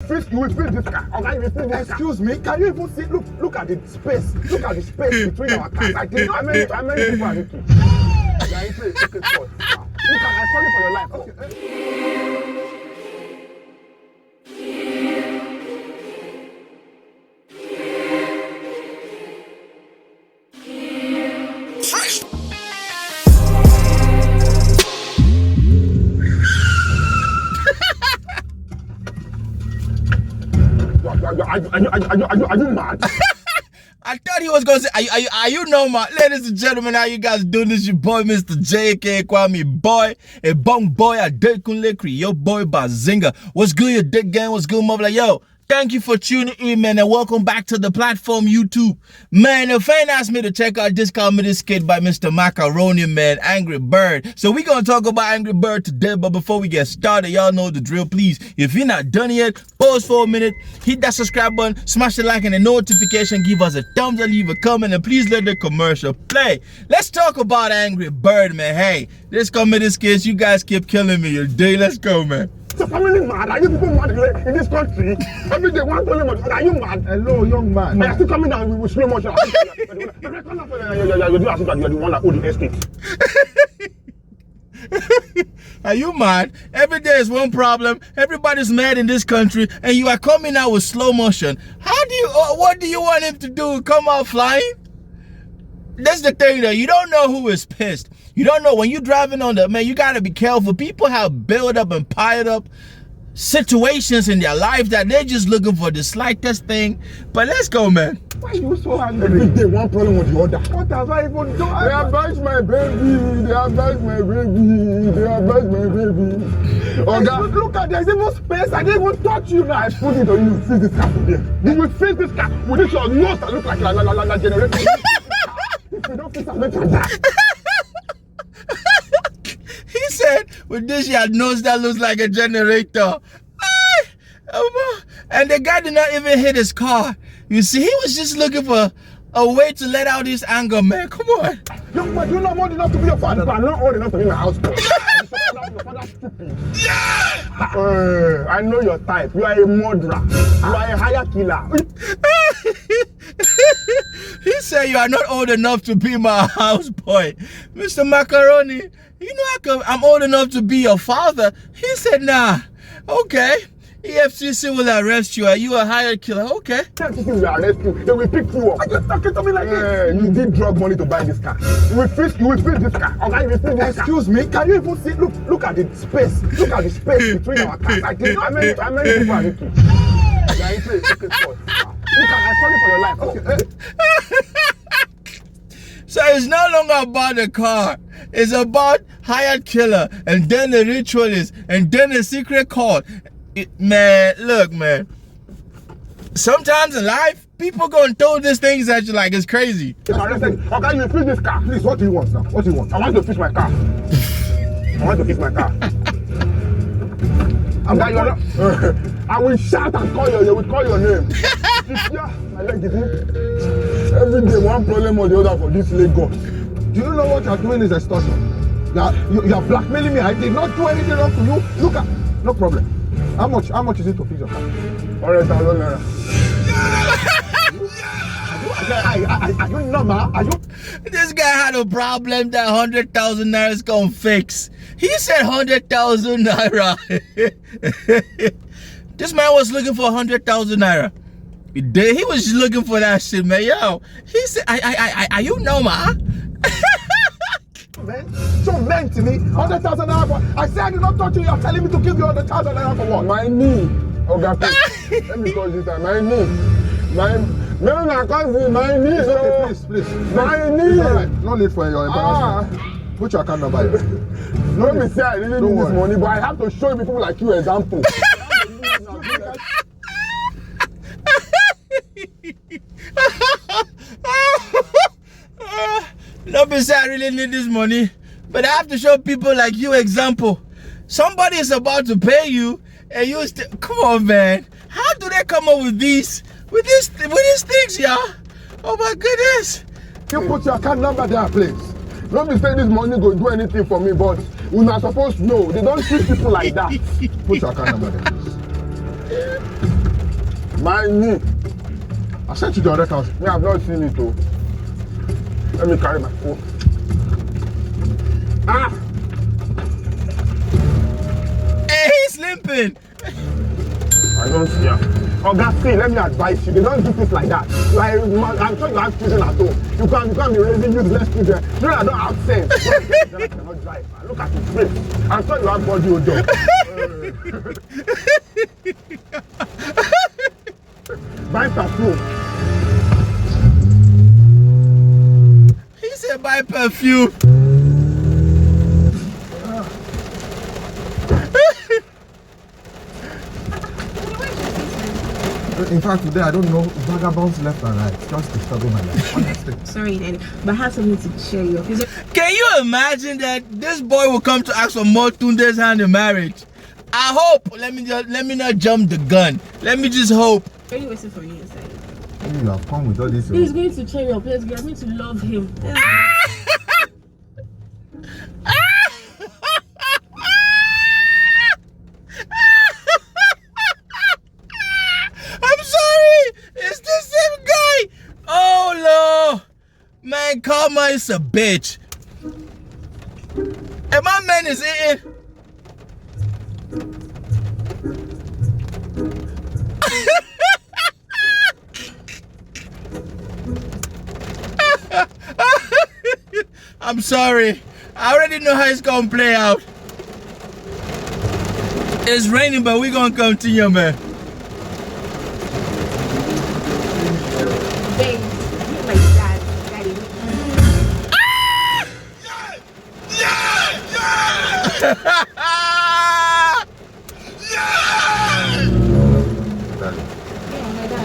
will feel this car. Okay, you will feel this Excuse me, can you even see? Look at the space. Look at the space between our cars. I think how many people are looking? Yeah, it's a secret spot. Look at, I'm sorry for your life. Okay. Are you mad? I thought he was going to say, are you normal? Ladies and gentlemen, how you guys doing? This is your boy, MisterJaay, aka Kwame Boy, a bong boy, a Dekunle your boy Bazinga. What's good, your dick gang? What's good, mother? Like, yo, thank you for tuning in, man, and welcome back to the platform, YouTube. Man, a fan asked me to check out this comedy skit by Mr. Macaroni, man, Angry Bird. So we're going to talk about Angry Bird today, but before we get started, y'all know the drill, please. If you're not done yet, pause for a minute, hit that subscribe button, smash the like and the notification, give us a thumbs up, leave a comment, and please let the commercial play. Let's talk about Angry Bird, man. Hey, this comedy skit, you guys keep killing me. Your day, let's go, man. So family mad? Are you people mad in this country? Every day one problem. Are you mad? Hello, young man. Are you still coming down with slow motion? You're the one that owns the estate. Are you mad? Every day is one problem. Everybody's mad in this country, and you are coming out with slow motion. How do you? What do you want him to do? Come out flying? That's the thing, though. You don't know who is pissed. You don't know when you're driving on the, man, you got to be careful. People have built up and piled up situations in their life that they're just looking for the slightest thing. But let's go, man. Why are you so angry? Every day one problem with the other. What have I even done? They have bashed my baby. They have bashed my baby. They have bashed my baby. Okay. Look at, there's even space. I didn't even touch you now. I put it on you. Fix this car today. You will fix this car with this your nose that look like a generator. If you don't fix it, make it die. He said, with this your nose that looks like a generator. And the guy did not even hit his car. You see, he was just looking for a way to let out his anger, man. Come on. Young man, you're not old enough to be your father. You are not old enough to be my husband. Your father's stupid. Yeah! I know your type. You are a murderer. You are a hire killer. He said you are not old enough to be my houseboy. Mr. Macaroni, you know I'm old enough to be your father. He said, nah. Okay. EFCC will arrest you. Are you a hired killer? Okay. EFCC will arrest you. They will pick you up. Are you talking to me like this? You did drug money to buy this car. You will fix this car. Okay, you will fix this car. Excuse me, can you even see? Look at the space. Look at the space between our cars. I think how many people are looking? Yeah, it's a secret spot. Look at, I'm sorry for your life. Okay. So it's no longer about the car. It's about hired killer, and then the ritualist, and then the secret call. Man, look, man. Sometimes in life, people gonna throw these things at you like it's crazy. Okay, you fix this car. Please, what do you want now? What do you want? I want to fix my car. I want to fix my car. I will shout and call you. They will call your name. Yeah, I like it. Every day, one problem or the other for this Lagos. Do you know what you're doing is extortion? You are blackmailing me. I did not do anything wrong to you. Look at, no problem. How much is it to fix your car? 100,000 naira. Are you normal? Are you? This guy had a problem that 100,000 naira is gonna fix. He said 100,000 naira. This man was looking for 100,000 naira. He was just looking for that shit, man. Yo, he said, are you normal? Man, so meant to me, 100,000 naira. I said I did not touch you. You're telling me to give you 100,000 naira for what? My knee. Okay, let me call this time. My knee. My cousin, my knee. Okay, please. My knee. Right. No need for your embarrassment. Put your account number here. Let me say I really need this money, but I have to show people like you example. Don't be say I really need this money, but I have to show people like you example. Somebody is about to pay you, and you still come on, man. How do they come up with these things, y'all? Oh my goodness! You put your account number there, please. Don't be saying this money go do anything for me, but we're not supposed to know. They don't treat people like that. Put your account number there, please. My knee. I sent you the other house. Me, I've not seen it though. Let me carry my phone. Ah! Hey, he's limping. I don't see her. Oh, that's it. Let me advise you. They don't do things like that. Like, I'm sure you have children at home. You can't be raising useless children. Children that don't have sense. They cannot drive. Look at his face. I'm sure you have body odor. Buy perfume. He said buy perfume. In fact, today I don't know vagabonds left and right. Just disturbing my life. Honestly. Sorry, Daddy, but I have something to share you. Can you imagine that this boy will come to ask for Motunde's hand in marriage? I hope. Let me not jump the gun. Let me just hope. Are you waiting for me inside? You have come with all this. He's going to cheer you up. You're going to love him. I'm sorry. It's the same guy. Oh no, man, karma is a bitch. And my man is eating. I'm sorry. I already know how it's gonna play out. It's raining, but we're gonna continue, man. Babe, you're my dad, Daddy. Yeah, my dad.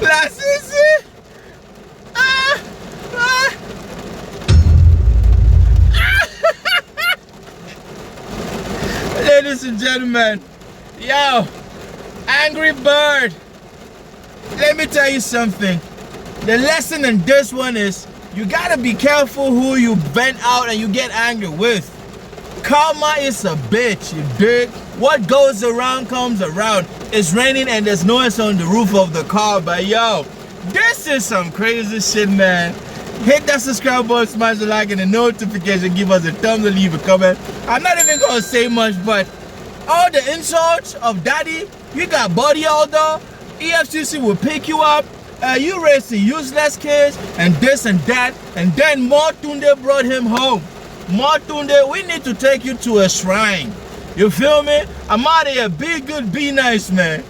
Lasisi! Ladies and gentlemen, yo, Angry Bird. Let me tell you something. The lesson in this one is you gotta be careful who you vent out and you get angry with. Karma is a bitch, you dig? What goes around comes around. It's raining and there's noise on the roof of the car, but yo, this is some crazy shit, man. Hit that subscribe button, smash the like and the notification, give us a thumbs up, leave a comment. I'm not even gonna say much, but all the insults of daddy, you got body odor, EFCC will pick you up, you raising useless kids, and this and that, and then Motunde brought him home. Motunde, we need to take you to a shrine. You feel me? I'm out of here. Be good, be nice, man.